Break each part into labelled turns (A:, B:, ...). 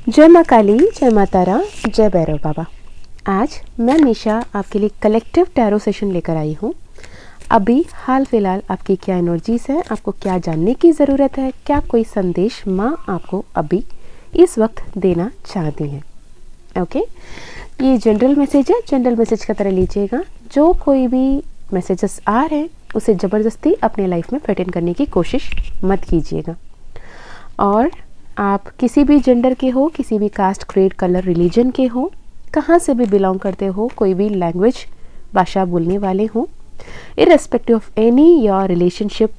A: जय माँ काली, जय माँ तारा, जय भैरव बाबा। आज मैं निशा आपके लिए कलेक्टिव टैरो सेशन लेकर आई हूँ। अभी हाल फिलहाल आपकी क्या एनर्जीज है, आपको क्या जानने की ज़रूरत है, क्या कोई संदेश माँ आपको अभी इस वक्त देना चाहती हैं। ओके, ये जनरल मैसेज है, जनरल मैसेज का तरह लीजिएगा। जो कोई भी मैसेजेस आ रहे हैं उसे ज़बरदस्ती अपने लाइफ में फिट इन करने की कोशिश मत कीजिएगा। और आप किसी भी जेंडर के हो, किसी भी कास्ट, क्रेड, कलर, रिलीजन के हो, कहाँ से भी बिलोंग करते हो, कोई भी लैंग्वेज भाषा बोलने वाले हो, irrespective of any your relationship,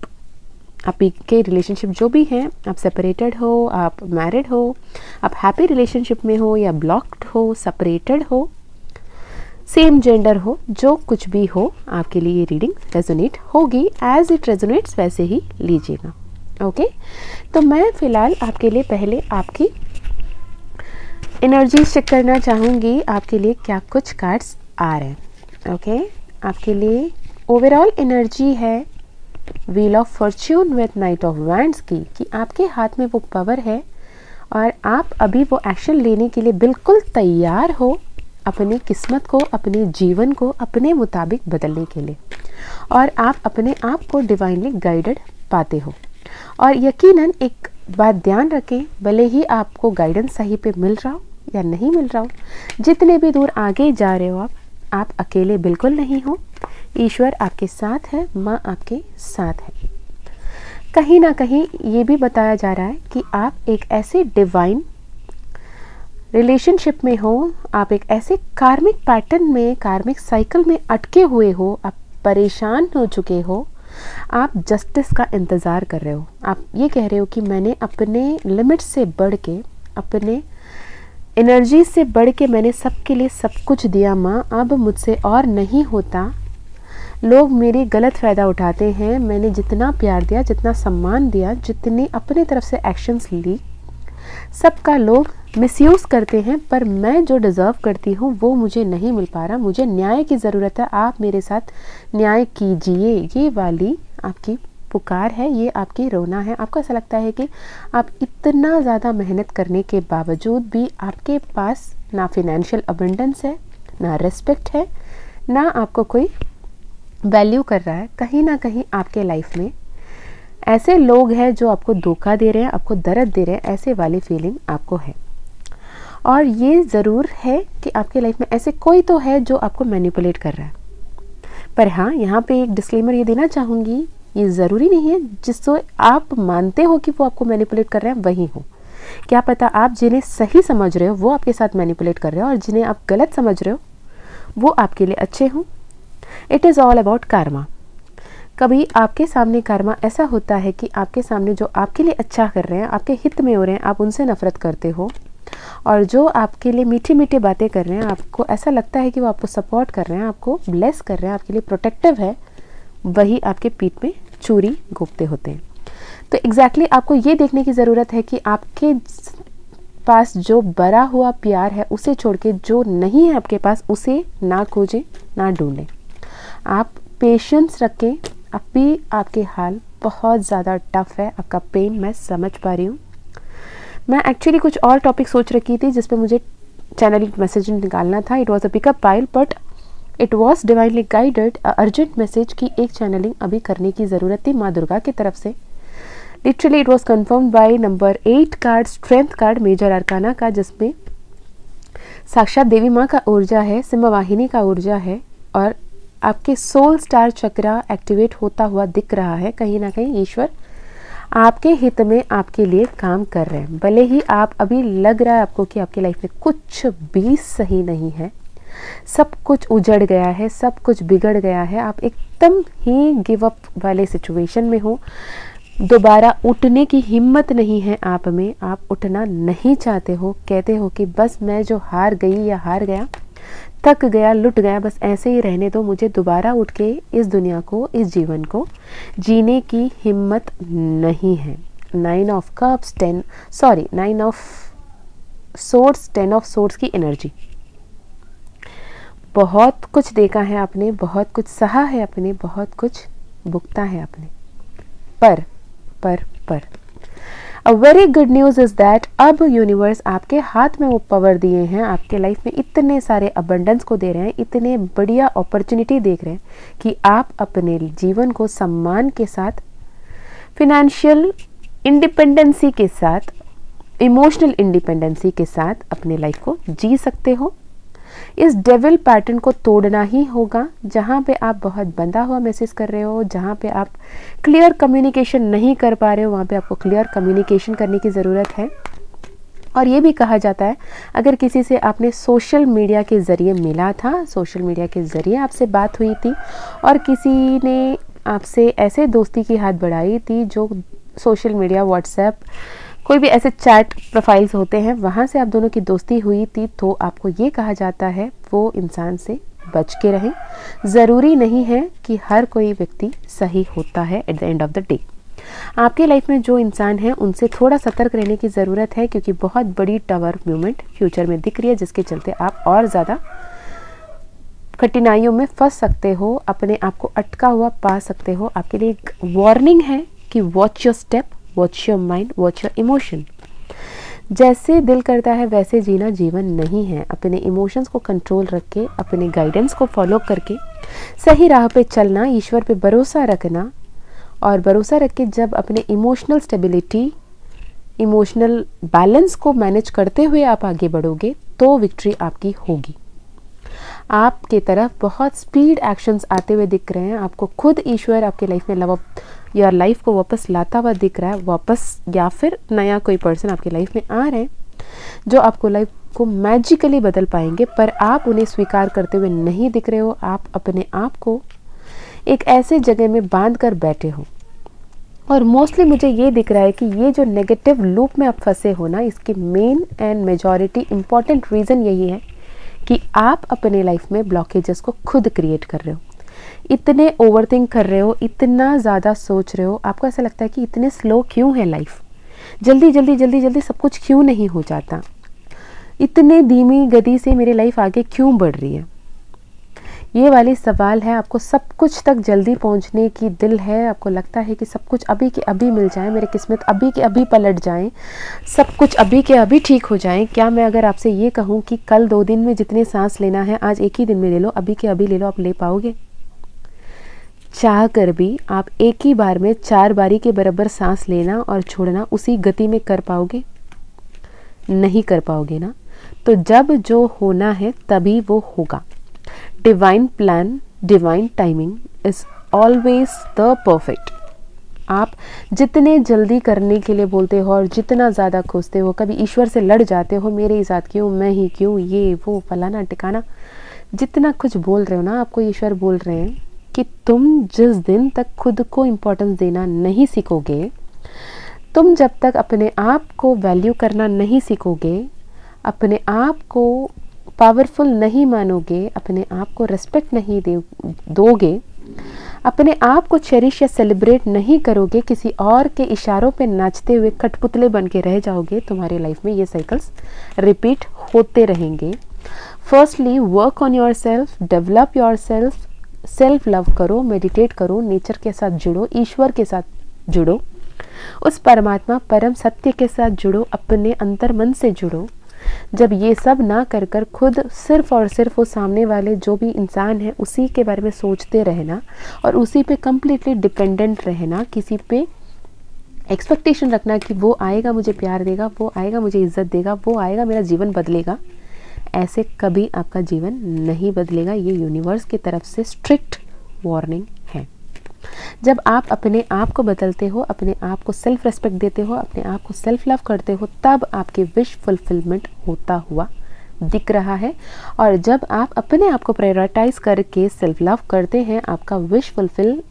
A: आपके रिलेशनशिप जो भी हैं, आप सेपरेटेड हो, आप मैरिड हो, आप हैप्पी रिलेशनशिप में हो या ब्लॉक्ड हो, सेपरेटेड हो, सेम जेंडर हो, जो कुछ भी हो, आपके लिए ये रीडिंग रेजोनेट होगी। एज इट रेजोनेट्स वैसे ही लीजिएगा। ओके, तो मैं फ़िलहाल आपके लिए पहले आपकी एनर्जी चेक करना चाहूँगी। आपके लिए क्या कुछ कार्ड्स आ रहे हैं। ओके, आपके लिए ओवरऑल एनर्जी है wheel of Fortune with night of wands की, कि आपके हाथ में वो पावर है और आप अभी वो एक्शन लेने के लिए बिल्कुल तैयार हो, अपनी किस्मत को, अपने जीवन को अपने मुताबिक बदलने के लिए। और आप अपने आप को डिवाइनली गाइडेड पाते हो। और यकीनन एक बात ध्यान रखें, भले ही आपको गाइडेंस सही पे मिल रहा हो या नहीं मिल रहा हो, जितने भी दूर आगे जा रहे हो आप अकेले बिल्कुल नहीं हो। ईश्वर आपके साथ है, माँ आपके साथ है। कहीं ना कहीं ये भी बताया जा रहा है कि आप एक ऐसे डिवाइन रिलेशनशिप में हो, आप एक ऐसे कार्मिक पैटर्न में, कार्मिक साइकिल में अटके हुए हो, आप परेशान हो चुके हो, आप जस्टिस का इंतज़ार कर रहे हो। आप ये कह रहे हो कि मैंने अपने लिमिट से बढ़ के, अपने एनर्जी से बढ़ के मैंने सबके लिए सब कुछ दिया माँ, अब मुझसे और नहीं होता। लोग मेरी गलत फ़ायदा उठाते हैं। मैंने जितना प्यार दिया, जितना सम्मान दिया, जितनी अपने तरफ से एक्शंस ली, सबका लोग मिसयूज़ करते हैं, पर मैं जो डिज़र्व करती हूँ वो मुझे नहीं मिल पा रहा। मुझे न्याय की ज़रूरत है, आप मेरे साथ न्याय कीजिए। ये वाली आपकी पुकार है, ये आपकी रोना है। आपको ऐसा लगता है कि आप इतना ज़्यादा मेहनत करने के बावजूद भी आपके पास ना फिनेंशियल अबंडेंस है, ना रिस्पेक्ट है, ना आपको कोई वैल्यू कर रहा है। कहीं ना कहीं आपके लाइफ में ऐसे लोग हैं जो आपको धोखा दे रहे हैं, आपको दर्द दे रहे हैं, ऐसे वाली फीलिंग आपको है। और ये ज़रूर है कि आपके लाइफ में ऐसे कोई तो है जो आपको मैनिपुलेट कर रहा है। पर हाँ, यहाँ पे एक डिस्क्लेमर ये देना चाहूँगी, ये ज़रूरी नहीं है जिसको आप मानते हो कि वो आपको मैनिपुलेट कर रहे हैं वही हो। क्या पता आप जिन्हें सही समझ रहे हो वो आपके साथ मैनिपुलेट कर रहे हो, और जिन्हें आप गलत समझ रहे हो वो आपके लिए अच्छे हों। It is all about Karma. कभी आपके सामने कर्मा ऐसा होता है कि आपके सामने जो आपके लिए अच्छा कर रहे हैं, आपके हित में हो रहे हैं, आप उनसे नफरत करते हो। और जो आपके लिए मीठी मीठी बातें कर रहे हैं, आपको ऐसा लगता है कि वो आपको सपोर्ट कर रहे हैं, आपको ब्लेस कर रहे हैं, आपके लिए प्रोटेक्टिव है, वही आपके पीठ में चूरी घोंपते होते हैं। तो एग्जैक्टली आपको ये देखने की ज़रूरत है कि आपके पास जो बरा हुआ प्यार है उसे छोड़ के जो नहीं है आपके पास उसे ना खोजें, ना ढूंढें। आप पेशेंस रखें। अभी आपके हाल बहुत ज़्यादा टफ है, आपका पेन मैं समझ पा रही हूँ। मैं एक्चुअली कुछ और टॉपिक सोच रखी थी जिस पे मुझे चैनलिंग मैसेज निकालना था। It was a pickup pile, but it was divinely guided. Urgent message की एक चैनलिंग अभी करने की ज़रूरत थी माँ दुर्गा की तरफ से। Literally it was confirmed by number 8 card, strength card, major arcana का, जिसमें साक्षात देवी माँ का ऊर्जा है, सिंहवाहिनी का ऊर्जा है, और आपके सोल स्टार चक्रा एक्टिवेट होता हुआ दिख रहा है। कहीं ना कहीं ईश्वर आपके हित में आपके लिए काम कर रहे हैं। भले ही आप अभी लग रहा है आपको कि आपकी लाइफ में कुछ भी सही नहीं है, सब कुछ उजड़ गया है, सब कुछ बिगड़ गया है, आप एकदम ही गिव अप वाले सिचुएशन में हो, दोबारा उठने की हिम्मत नहीं है आप में, आप उठना नहीं चाहते हो, कहते हो कि बस मैं जो हार गई या हार गया, थक गया, लुट गया, बस ऐसे ही रहने दो, मुझे दोबारा उठ के इस दुनिया को, इस जीवन को जीने की हिम्मत नहीं है। 9 of cups, 9 of swords, 10 of swords की एनर्जी। बहुत कुछ देखा है आपने, बहुत कुछ सहा है आपने, बहुत कुछ भुगता है आपने, पर a very good news is that अब यूनिवर्स आपके हाथ में वो पावर दिए हैं, आपके लाइफ में इतने सारे अबंडेंस को दे रहे हैं, इतने बढ़िया अपॉर्चुनिटी देख रहे हैं कि आप अपने जीवन को सम्मान के साथ, फिनेंशियल इंडिपेंडेंसी के साथ, इमोशनल इंडिपेंडेंसी के साथ अपने लाइफ को जी सकते हो। इस डेविल पैटर्न को तोड़ना ही होगा। जहाँ पे आप बहुत बंधा हुआ महसूस कर रहे हो, जहाँ पे आप क्लियर कम्युनिकेशन नहीं कर पा रहे हो, वहाँ पे आपको क्लियर कम्युनिकेशन करने की ज़रूरत है। और ये भी कहा जाता है, अगर किसी से आपने सोशल मीडिया के ज़रिए मिला था, सोशल मीडिया के ज़रिए आपसे बात हुई थी और किसी ने आपसे ऐसे दोस्ती की हाथ बढ़ाई थी जो सोशल मीडिया, व्हाट्सएप, कोई भी ऐसे चैट प्रोफाइल्स होते हैं, वहाँ से आप दोनों की दोस्ती हुई थी, तो आपको ये कहा जाता है वो इंसान से बच के रहें। ज़रूरी नहीं है कि हर कोई व्यक्ति सही होता है at the end of the day. आपके लाइफ में जो इंसान है उनसे थोड़ा सतर्क रहने की ज़रूरत है, क्योंकि बहुत बड़ी टावर मूवमेंट फ्यूचर में दिख रही है, जिसके चलते आप और ज़्यादा कठिनाइयों में फंस सकते हो, अपने आप को अटका हुआ पा सकते हो। आपके लिए एक वार्निंग है कि watch your step, watch your mind, watch your emotion. जैसे दिल करता है वैसे जीना जीवन नहीं है। अपने इमोशंस को कंट्रोल रख के, अपने गाइडेंस को फॉलो करके सही राह पे चलना, ईश्वर पे भरोसा रखना, और भरोसा रख के जब अपने इमोशनल स्टेबिलिटी, इमोशनल बैलेंस को मैनेज करते हुए आप आगे बढ़ोगे तो विक्ट्री आपकी होगी। आपके तरफ बहुत स्पीड एक्शंस आते हुए दिख रहे हैं। आपको खुद ईश्वर आपके लाइफ में योर लाइफ को वापस लाता हुआ दिख रहा है वापस, या फिर नया कोई पर्सन आपके लाइफ में आ रहे हैं जो आपको लाइफ को मैजिकली बदल पाएंगे, पर आप उन्हें स्वीकार करते हुए नहीं दिख रहे हो। आप अपने आप को एक ऐसे जगह में बांध कर बैठे हो, और मोस्टली मुझे ये दिख रहा है कि ये जो नेगेटिव लूप में आप फंसे हो ना, इसकी main and majority important reason यही है कि आप अपने लाइफ में ब्लॉकेजेस को खुद क्रिएट कर रहे हो। इतने ओवरथिंक कर रहे हो, इतना ज़्यादा सोच रहे हो, आपको ऐसा लगता है कि इतने स्लो क्यों है लाइफ, जल्दी जल्दी जल्दी जल्दी सब कुछ क्यों नहीं हो जाता, इतने धीमी गति से मेरी लाइफ आगे क्यों बढ़ रही है। ये वाली सवाल है। आपको सब कुछ तक जल्दी पहुंचने की दिल है, आपको लगता है कि सब कुछ अभी के अभी मिल जाए, मेरी किस्मत अभी के अभी पलट जाए, सब कुछ अभी के अभी ठीक हो जाए। क्या मैं अगर आपसे ये कहूँ कि कल 2 दिन में जितने सांस लेना है आज एक ही दिन में ले लो, अभी के अभी ले लो, आप ले पाओगे? चाह कर भी आप एक ही बार में 4 बारी के बराबर सांस लेना और छोड़ना उसी गति में कर पाओगे? नहीं कर पाओगे ना। तो जब जो होना है तभी वो होगा। Divine plan, divine timing is always the perfect. आप जितने जल्दी करने के लिए बोलते हो और जितना ज़्यादा खोजते हो, कभी ईश्वर से लड़ जाते हो, मेरे ही साथ क्यों, मैं ही क्यों, ये वो फलाना टिकाना, जितना कुछ बोल रहे हो ना, आपको ईश्वर बोल रहे हैं कि तुम जिस दिन तक खुद को इम्पोर्टेंस देना नहीं सीखोगे, तुम जब तक अपने आप को वैल्यू करना नहीं सीखोगे, अपने आप को पावरफुल नहीं मानोगे, अपने आप को रिस्पेक्ट नहीं दोगे, अपने आप को चेरिश या सेलिब्रेट नहीं करोगे, किसी और के इशारों पे नाचते हुए कठपुतले बन के रह जाओगे, तुम्हारी लाइफ में ये साइकिल्स रिपीट होते रहेंगे। Firstly work on your self, develop your self, self love करो, मेडिटेट करो, नेचर के साथ जुड़ो, ईश्वर के साथ जुड़ो, उस परमात्मा परम सत्य के साथ जुड़ो, अपने अंतर मन से जुड़ो। जब ये सब ना कर कर खुद सिर्फ और सिर्फ वो सामने वाले जो भी इंसान है उसी के बारे में सोचते रहना और उसी पे कम्प्लीटली डिपेंडेंट रहना, किसी पे एक्सपेक्टेशन रखना कि वो आएगा मुझे प्यार देगा, वो आएगा मुझे इज्जत देगा, वो आएगा मेरा जीवन बदलेगा, ऐसे कभी आपका जीवन नहीं बदलेगा। ये यूनिवर्स की तरफ से स्ट्रिक्ट वार्निंग है। जब आप अपने आप को बदलते हो, अपने आप को सेल्फ रेस्पेक्ट देते हो, अपने आप को सेल्फ लव करते हो, तब आपके विश फुलफिलमेंट होता हुआ दिख रहा है। और जब आप अपने आप को प्रायोरिटाइज करके सेल्फ लव करते हैं, आपका विश फुलफिल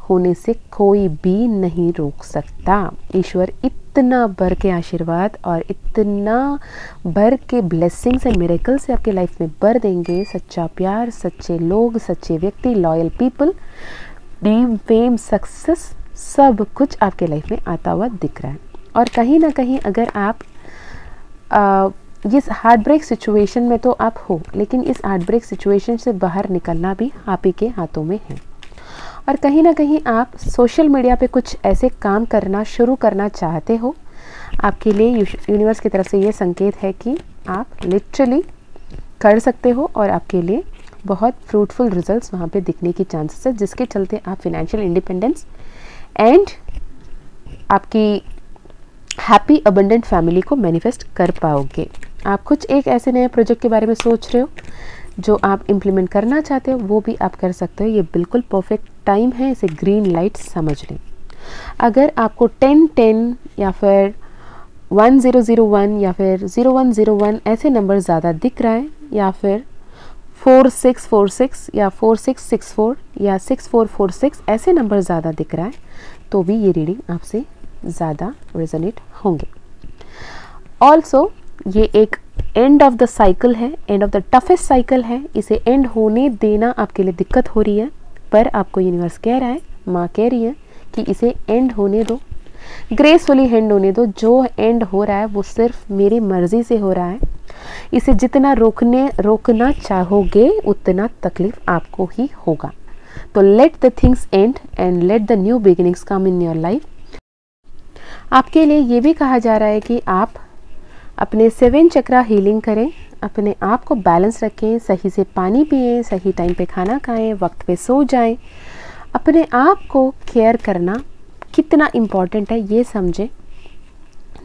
A: होने से कोई भी नहीं रोक सकता। ईश्वर इतना भर के आशीर्वाद और इतना भर के ब्लेसिंग्स एंड मिरेकल से आपके लाइफ में भर देंगे। सच्चा प्यार, सच्चे लोग, सच्चे व्यक्ति, loyal people, dream, fame, success, सब कुछ आपके लाइफ में आता हुआ दिख रहा है। और कहीं ना कहीं अगर आप इस हार्ट ब्रेक सिचुएशन में तो आप हो, लेकिन इस हार्ट ब्रेक सिचुएशन से बाहर निकलना भी आप ही के हाथों में है। और कहीं ना कहीं आप सोशल मीडिया पे कुछ ऐसे काम करना शुरू करना चाहते हो आपके लिए यूनिवर्स की तरफ से ये संकेत है कि आप लिटरली कर सकते हो और आपके लिए बहुत फ्रूटफुल रिजल्ट्स वहाँ पे दिखने की चांसेस है, जिसके चलते आप फिनेंशियल इंडिपेंडेंस एंड आपकी हैप्पी अबंडेंट फैमिली को मैनिफेस्ट कर पाओगे। आप कुछ एक ऐसे नए प्रोजेक्ट के बारे में सोच रहे हो जो आप इम्प्लीमेंट करना चाहते हो, वो भी आप कर सकते हो। ये बिल्कुल परफेक्ट टाइम है, इसे ग्रीन लाइट समझ लें। अगर आपको 1010 या फिर 1001 या फिर 0101 ऐसे नंबर ज़्यादा दिख रहा है, या फिर 4646 या 4664 या 6446 ऐसे नंबर ज़्यादा दिख रहा है, तो भी ये रीडिंग आपसे ज़्यादा रेजोनेट होंगे। ऑल्सो ये एक एंड ऑफ द साइकिल है, end of the toughest cycle है। इसे एंड होने देना आपके लिए दिक्कत हो रही है, पर आपको यूनिवर्स कह रहा है, माँ कह रही है कि इसे एंड होने दो, ग्रेसफुली एंड होने दो। जो एंड हो रहा है वो सिर्फ मेरी मर्जी से हो रहा है। इसे जितना रोकना चाहोगे उतना तकलीफ आपको ही होगा। तो let the things and and let the new beginnings come in your life. आपके लिए ये भी कहा जा रहा है कि आप अपने 7 चक्रा हीलिंग करें, अपने आप को बैलेंस रखें, सही से पानी पिएं, सही टाइम पे खाना खाएं, वक्त पे सो जाएं। अपने आप को केयर करना कितना इम्पॉर्टेंट है ये समझें,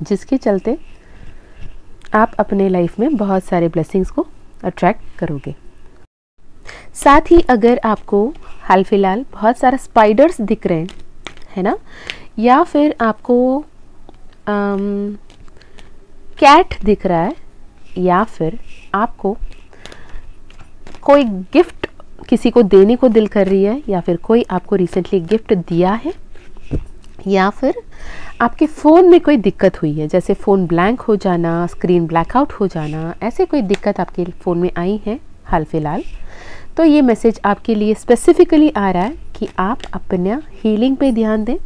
A: जिसके चलते आप अपने लाइफ में बहुत सारे ब्लेसिंग्स को अट्रैक्ट करोगे। साथ ही अगर आपको हाल फिलहाल बहुत सारा स्पाइडर्स दिख रहे हैं, है ना, या फिर आपको कैट दिख रहा है, या फिर आपको कोई गिफ्ट किसी को देने को दिल कर रही है, या फिर कोई आपको रिसेंटली गिफ्ट दिया है, या फिर आपके फ़ोन में कोई दिक्कत हुई है, जैसे फ़ोन ब्लैंक हो जाना, स्क्रीन ब्लैकआउट हो जाना, ऐसे कोई दिक्कत आपके फ़ोन में आई है हाल फिलहाल, तो ये मैसेज आपके लिए स्पेसिफिकली आ रहा है कि आप अपना हीलिंग पे ध्यान दें,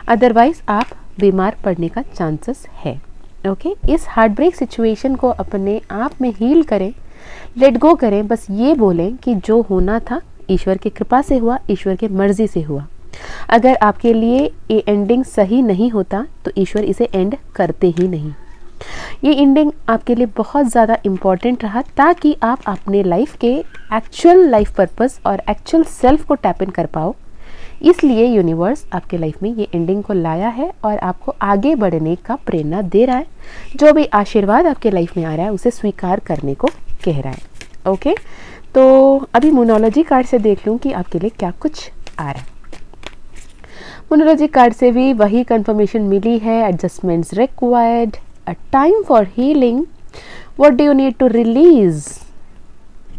A: अदरवाइज़ आप बीमार पड़ने का चांसेस है। ओके, इस हार्ट ब्रेक सिचुएशन को अपने आप में हील करें, लेट गो करें। बस ये बोलें कि जो होना था ईश्वर की कृपा से हुआ, ईश्वर की मर्ज़ी से हुआ। अगर आपके लिए ये एंडिंग सही नहीं होता तो ईश्वर इसे एंड करते ही नहीं। ये एंडिंग आपके लिए बहुत ज़्यादा इम्पॉर्टेंट रहा, ताकि आप अपने लाइफ के एक्चुअल लाइफ पर्पस और एक्चुअल सेल्फ को टैप इन कर पाओ। इसलिए यूनिवर्स आपके लाइफ में ये एंडिंग को लाया है और आपको आगे बढ़ने का प्रेरणा दे रहा है। जो भी आशीर्वाद आपके लाइफ में आ रहा है उसे स्वीकार करने को कह रहा है। ओके, तो अभी मोनोलॉजी कार्ड से देख लूँ कि आपके लिए क्या कुछ आ रहा है। मोनोलॉजी कार्ड से भी वही कंफर्मेशन मिली है, adjustments required, a time for healing, what do you need to release,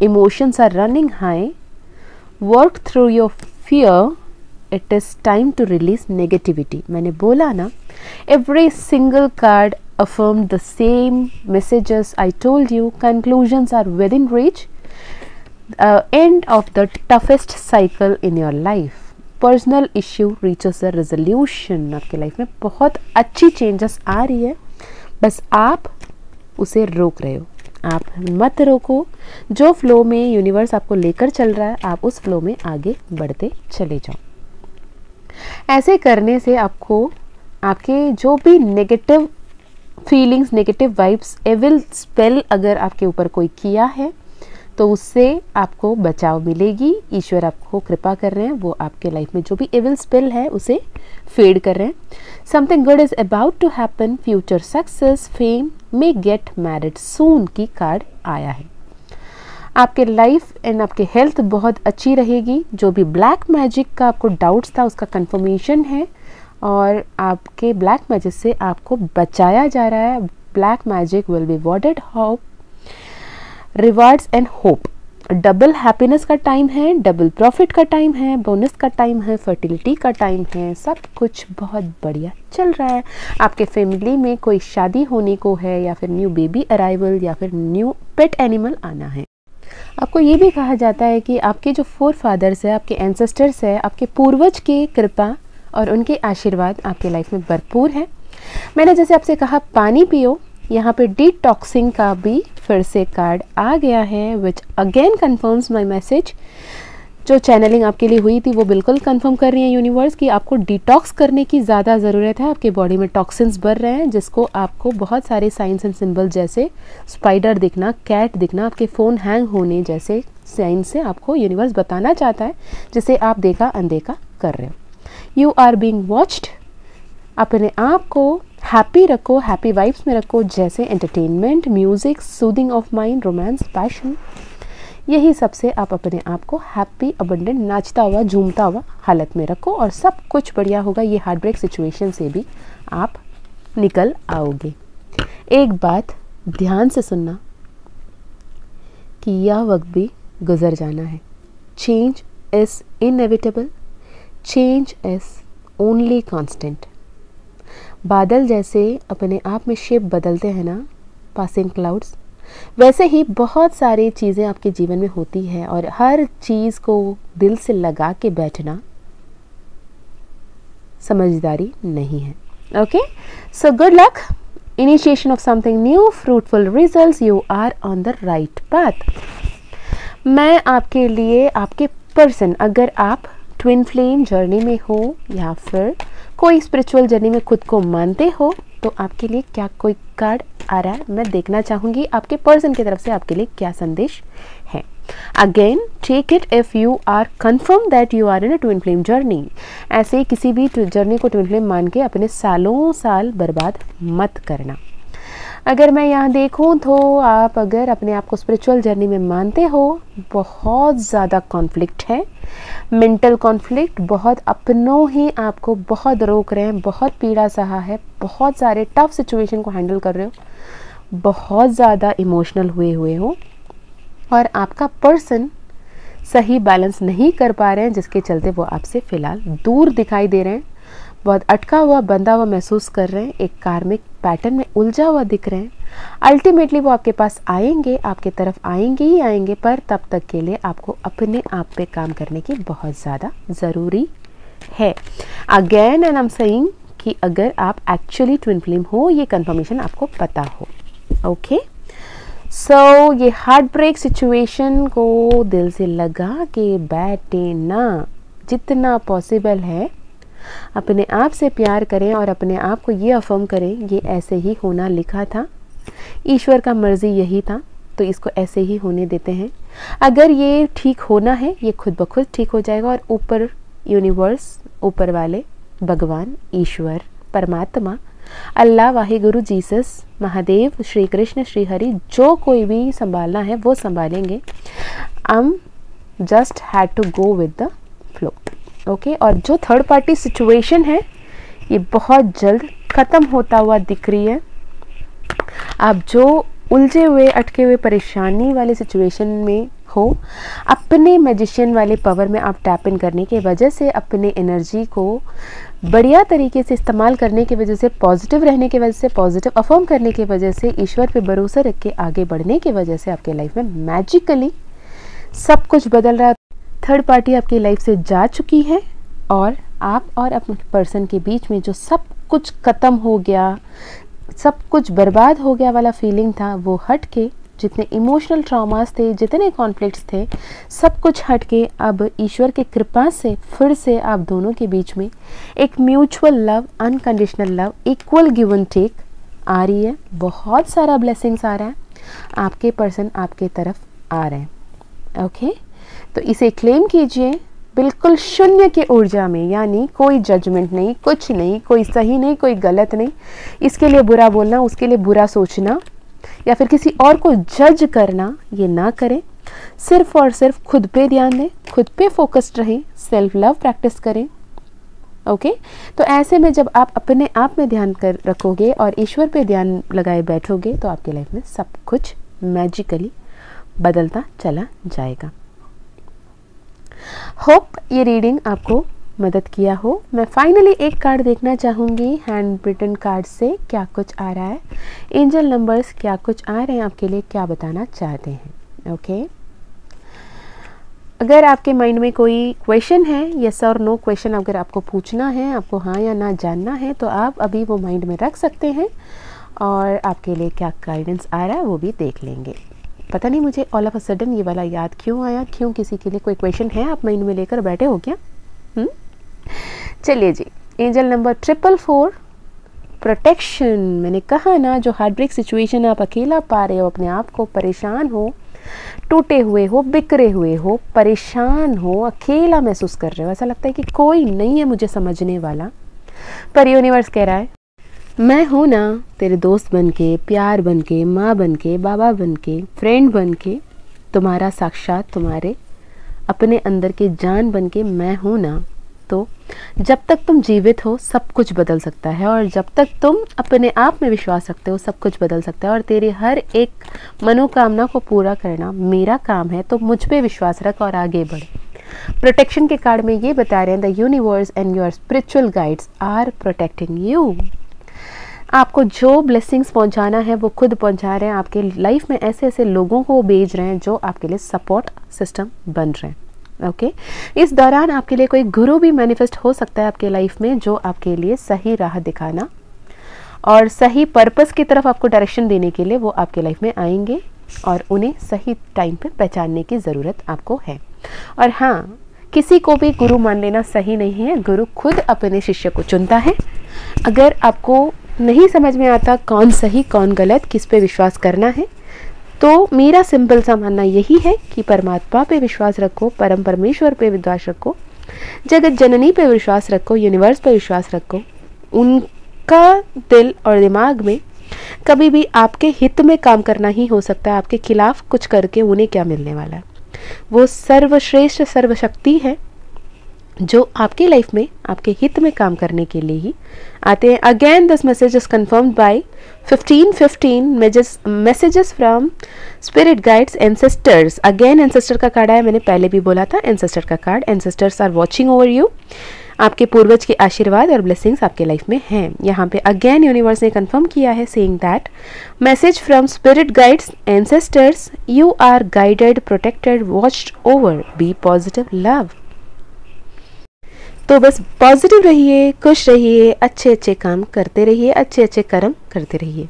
A: emotions are running high, work through your fear, it is time to release negativity. मैंने बोला ना, every single card affirmed the same messages I told you. Conclusions are within reach. End of the toughest cycle in your life. Personal issue reaches a resolution. आपके life में बहुत अच्छी changes आ रही है, बस आप उसे रोक रहे हो। आप मत रोको, जो फ्लो में यूनिवर्स आपको लेकर चल रहा है आप उस फ्लो में आगे बढ़ते चले जाओ। ऐसे करने से आपको आपके जो भी negative feelings, negative vibes, evil spell अगर आपके ऊपर कोई किया है तो उससे आपको बचाव मिलेगी। ईश्वर आपको कृपा कर रहे हैं, वो आपके लाइफ में जो भी एविल स्पेल है उसे फेड कर रहे हैं। Something good is about to happen, future success, fame, may get married soon की कार्ड आया है। आपके लाइफ एंड आपके हेल्थ बहुत अच्छी रहेगी। जो भी ब्लैक मैजिक का आपको डाउट्स था उसका कंफर्मेशन है, और आपके ब्लैक मैजिक से आपको बचाया जा रहा है। Black magic will be warded hope, rewards and hope. Double happiness का टाइम है, डबल प्रॉफिट का टाइम है, बोनस का टाइम है, फर्टिलिटी का टाइम है। सब कुछ बहुत बढ़िया चल रहा है। आपके फैमिली में कोई शादी होने को है, या फिर न्यू बेबी अराइवल, या फिर न्यू पेट एनिमल आना है। आपको ये भी कहा जाता है कि आपके जो फोर फादर्स है, आपके एंसेस्टर्स है, आपके पूर्वज की कृपा और उनके आशीर्वाद आपके लाइफ में भरपूर है। मैंने जैसे आपसे कहा पानी पियो, यहाँ पे डिटॉक्सिंग का भी फिर से कार्ड आ गया है, which again confirms my message. जो चैनलिंग आपके लिए हुई थी वो बिल्कुल कंफर्म कर रही है यूनिवर्स कि आपको डिटॉक्स करने की ज़्यादा ज़रूरत है। आपके बॉडी में टॉक्सिन्स बढ़ रहे हैं, जिसको आपको बहुत सारे साइंस एंड सिंबल जैसे स्पाइडर दिखना, कैट दिखना, आपके फ़ोन हैंग होने जैसे साइन से आपको यूनिवर्स बताना चाहता है, जिसे आप देखा अनदेखा कर रहे हो। You are being watched. अपने आप को हैप्पी रखो, हैप्पी वाइब्स में रखो, जैसे entertainment, music, soothing of mind, romance, passion, यही सबसे आप अपने आप को हैप्पी, अबंडेंट, नाचता हुआ, झूमता हुआ हालत में रखो और सब कुछ बढ़िया होगा। ये हार्ट ब्रेक सिचुएशन से भी आप निकल आओगे। एक बात ध्यान से सुनना कि यह वक्त भी गुजर जाना है। Change is inevitable, change is only constant. बादल जैसे अपने आप में शेप बदलते हैं ना, पासिंग क्लाउड्स, वैसे ही बहुत सारी चीज़ें आपके जीवन में होती है और हर चीज़ को दिल से लगा के बैठना समझदारी नहीं है। Okay, so good luck, initiation of something new, fruitful results, you are on the right path. मैं आपके लिए, आपके पर्सन, अगर आप ट्विन फ्लेम जर्नी में हो या फिर कोई स्पिरिचुअल जर्नी में खुद को मानते हो, तो आपके लिए क्या कोई कार्ड आ रहा है, मैं देखना चाहूँगी आपके पर्सन की तरफ से आपके लिए क्या संदेश है। Again take it if you are confirm that you are in a twin flame journey. ऐसे किसी भी जर्नी को ट्विन फ्लेम मान के अपने सालों साल बर्बाद मत करना। अगर मैं यहाँ देखूँ तो आप अगर अपने आप को स्पिरिचुअल जर्नी में मानते हो, बहुत ज़्यादा कॉन्फ्लिक्ट है, मेंटल कॉन्फ्लिक्ट, बहुत अपनों ही आपको बहुत रोक रहे हैं, बहुत पीड़ा सहा है, बहुत सारे टफ सिचुएशन को हैंडल कर रहे हो, बहुत ज़्यादा इमोशनल हुए हो और आपका पर्सन सही बैलेंस नहीं कर पा रहे हैं, जिसके चलते वो आपसे फ़िलहाल दूर दिखाई दे रहे हैं, बहुत अटका हुआ, बंधा हुआ महसूस कर रहे हैं, एक कार्मिक पैटर्न में उलझा हुआ दिख रहे हैं। अल्टीमेटली वो आपके पास आएंगे, आपके तरफ आएंगे ही आएंगे, पर तब तक के लिए आपको अपने आप पे काम करने की बहुत ज़्यादा ज़रूरी है। Again and I am saying कि अगर आप एक्चुअली ट्विन फ्लेम हो, ये कंफर्मेशन आपको पता हो। ओके, सो ये हार्ट ब्रेक सिचुएशन को दिल से लगा के बैठे ना, जितना पॉसिबल है अपने आप से प्यार करें और अपने आप को ये अफर्म करें, ये ऐसे ही होना लिखा था, ईश्वर का मर्जी यही था, तो इसको ऐसे ही होने देते हैं। अगर ये ठीक होना है, ये खुद ब खुद ठीक हो जाएगा और ऊपर यूनिवर्स, ऊपर वाले, भगवान, ईश्वर, परमात्मा, अल्लाह, वाहिगुरु, जीसस, महादेव, श्री कृष्ण, श्री हरि, जो कोई भी संभालना है वो संभालेंगे। Just had to go with the flow. Okay, और जो थर्ड पार्टी सिचुएशन है ये बहुत जल्द ख़त्म होता हुआ दिख रही है। आप जो उलझे हुए, अटके हुए, परेशानी वाले सिचुएशन में हो, अपने मैजिशियन वाले पावर में आप टैप इन करने की वजह से, अपने एनर्जी को बढ़िया तरीके से इस्तेमाल करने की वजह से, पॉजिटिव रहने की वजह से, पॉजिटिव अफर्म करने की वजह से, ईश्वर पे भरोसा रख के आगे बढ़ने की वजह से आपके लाइफ में मैजिकली सब कुछ बदल रहा है। थर्ड पार्टी आपकी लाइफ से जा चुकी है और आप और अपने पर्सन के बीच में जो सब कुछ ख़त्म हो गया, सब कुछ बर्बाद हो गया वाला फीलिंग था, वो हट के, जितने इमोशनल ट्रॉमास थे, जितने कॉन्फ्लिक्ट्स थे, सब कुछ हट के अब ईश्वर की कृपा से फिर से आप दोनों के बीच में एक mutual love, unconditional love, equal give and take आ रही है। बहुत सारा ब्लेसिंग्स आ रहा है, आपके पर्सन आपके तरफ आ रहे हैं। ओके, तो इसे क्लेम कीजिए बिल्कुल शून्य के ऊर्जा में, यानी कोई जजमेंट नहीं, कुछ नहीं, कोई सही नहीं, कोई गलत नहीं, इसके लिए बुरा बोलना, उसके लिए बुरा सोचना या फिर किसी और को जज करना, ये ना करें। सिर्फ और सिर्फ खुद पे ध्यान दें, खुद पे फोकस्ड रहें, सेल्फ लव प्रैक्टिस करें। ओके, तो ऐसे में जब आप अपने आप में ध्यान कर रखोगे और ईश्वर पे ध्यान लगाए बैठोगे, तो आपके लाइफ में सब कुछ मैजिकली बदलता चला जाएगा। होप ये रीडिंग आपको मदद किया हो। मैं फाइनली एक कार्ड देखना चाहूँगी हैंड रिटन कार्ड से क्या कुछ आ रहा है, एंजल नंबर्स क्या कुछ आ रहे हैं आपके लिए, क्या बताना चाहते हैं। ओके, अगर आपके माइंड में कोई क्वेश्चन है, यस और नो क्वेश्चन अगर आपको पूछना है, आपको हाँ या ना जानना है, तो आप अभी वो माइंड में रख सकते हैं और आपके लिए क्या गाइडेंस आ रहा है वो भी देख लेंगे। पता नहीं मुझे ऑल ऑफ अ सडन ये वाला याद क्यों आया, क्यों किसी के लिए कोई क्वेश्चन है आप माइंड में लेकर बैठे हो क्या? चलिए जी, एंजल नंबर 444 प्रोटेक्शन। मैंने कहा ना, जो हार्ट ब्रेक सिचुएशन आप अकेला पा रहे हो अपने आप को, परेशान हो, टूटे हुए हो, बिखरे हुए हो, परेशान हो, अकेला महसूस कर रहे हो, ऐसा लगता है कि कोई नहीं है मुझे समझने वाला, पर यूनिवर्स कह रहा है मैं हूँ ना, तेरे दोस्त बन के, प्यार बन के, माँ बन के, बाबा बन के, फ्रेंड बन के, तुम्हारा साक्षात, तुम्हारे अपने अंदर के जान बन के मैं हूँ ना। तो जब तक तुम जीवित हो सब कुछ बदल सकता है, और जब तक तुम अपने आप में विश्वास रखते हो सब कुछ बदल सकता है, और तेरी हर एक मनोकामना को पूरा करना मेरा काम है। तो मुझ पे विश्वास रख और आगे बढ़। प्रोटेक्शन के कार्ड में ये बता रहे हैं, the universe and your spiritual guides are protecting you. आपको जो ब्लेसिंग्स पहुंचाना है वो खुद पहुंचा रहे हैं। आपके लाइफ में ऐसे ऐसे लोगों को भेज रहे हैं जो आपके लिए सपोर्ट सिस्टम बन रहे हैं। ओके, इस दौरान आपके लिए कोई गुरु भी मैनिफेस्ट हो सकता है आपके लाइफ में, जो आपके लिए सही राह दिखाना और सही पर्पस की तरफ आपको डायरेक्शन देने के लिए वो आपके लाइफ में आएंगे, और उन्हें सही टाइम पे पहचानने की ज़रूरत आपको है। और हाँ, किसी को भी गुरु मान लेना सही नहीं है, गुरु खुद अपने शिष्य को चुनता है। अगर आपको नहीं समझ में आता कौन सही कौन गलत, किस पे विश्वास करना है, तो मेरा सिंपल सा मानना यही है कि परमात्मा पे विश्वास रखो, परम परमेश्वर पे विश्वास रखो, जगत जननी पे विश्वास रखो, यूनिवर्स पे विश्वास रखो। उनका दिल और दिमाग में कभी भी आपके हित में काम करना ही हो सकता है, आपके खिलाफ कुछ करके उन्हें क्या मिलने वाला है। वो सर्वश्रेष्ठ सर्वशक्ति है जो आपके लाइफ में आपके हित में काम करने के लिए ही आते हैं। Again this message is confirmed by 1515 messages from spirit guides ancestors. Again ancestor का कार्ड आया, मैंने पहले भी बोला था एंसेस्टर का card. Ancestors are watching over you. आपके पूर्वज के आशीर्वाद और ब्लेसिंग्स आपके लाइफ में हैं। यहाँ पे अगेन यूनिवर्स ने कंफर्म किया है, saying that message from spirit guides ancestors, you are guided, protected, watched over, be positive, love. तो बस पॉजिटिव रहिए, खुश रहिए, अच्छे अच्छे काम करते रहिए, अच्छे अच्छे कर्म करते रहिए।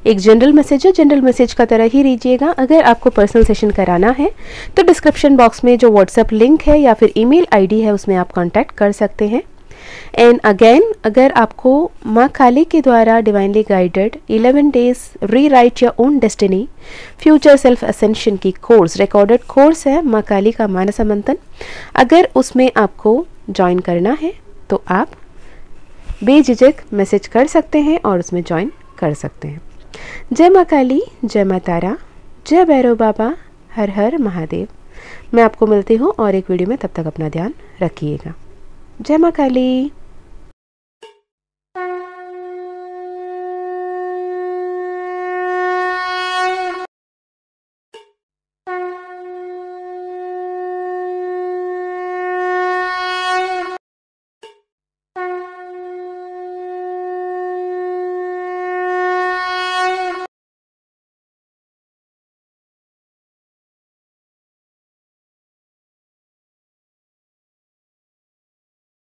A: एक जनरल मैसेज है, जनरल मैसेज का तरह ही लीजिएगा। अगर आपको पर्सनल सेशन कराना है तो डिस्क्रिप्शन बॉक्स में जो व्हाट्सएप लिंक है या फिर ईमेल आईडी है उसमें आप कांटेक्ट कर सकते हैं। एंड अगेन, अगर आपको माँ काली के द्वारा divinely guided 11 days rewrite your own destiny future self ascension की कोर्स, रिकॉर्डेड कोर्स है माँ काली का मानस मंथन, अगर उसमें आपको ज्वाइन करना है तो आप बेझिझक मैसेज कर सकते हैं और उसमें ज्वाइन कर सकते हैं। जय माँ काली, जय माँ तारा, जय भैरव बाबा, हर हर महादेव। मैं आपको मिलती हूँ और एक वीडियो में, तब तक अपना ध्यान रखिएगा। जय माँ काली।